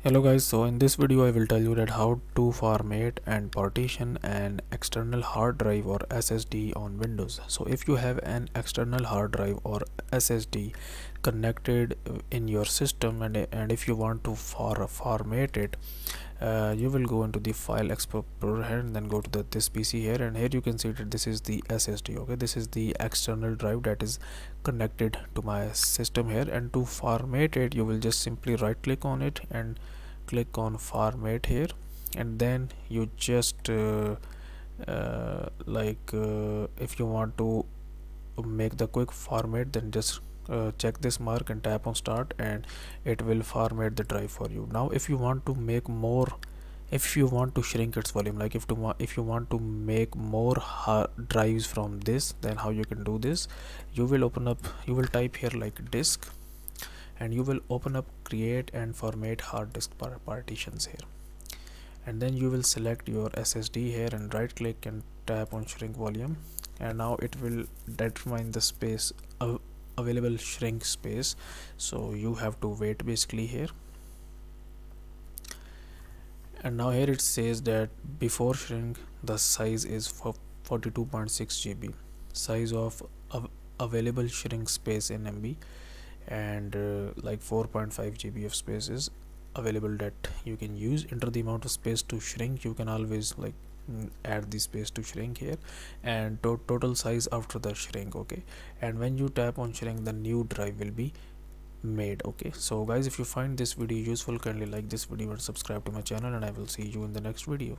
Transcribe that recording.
Hello guys, so in this video I will tell you that how to format and partition an external hard drive or SSD on Windows. So if you have an external hard drive or SSD connected in your system, and if you want to format it, you will go into the file explorer here and then go to this PC here, and here you can see that this is the SSD. Okay, this is the external drive that is connected to my system here, and to format it you will just simply right click on it and click on format here, and then you just if you want to make the quick format, then just check this mark and tap on start, and it will format the drive for you. Now if you want to make more, if you want to shrink its volume, like if you want to make more drives from this, then how you can do this, you will type here like disk, and you will open up create and format hard disk partitions here, and then you will select your SSD here and right click and tap on shrink volume, and now it will determine the space available shrink space. So you have to wait basically here, and now here it says that before shrink the size is for 42.6 GB, size of available shrink space in MB, and like 4.5 GB of space is available that you can use. Enter the amount of space to shrink. You can always like add the space to shrink here, and total size after the shrink. Okay, and when you tap on shrink, the new drive will be made. Okay, so guys, if you find this video useful, kindly like this video and subscribe to my channel, and I will see you in the next video.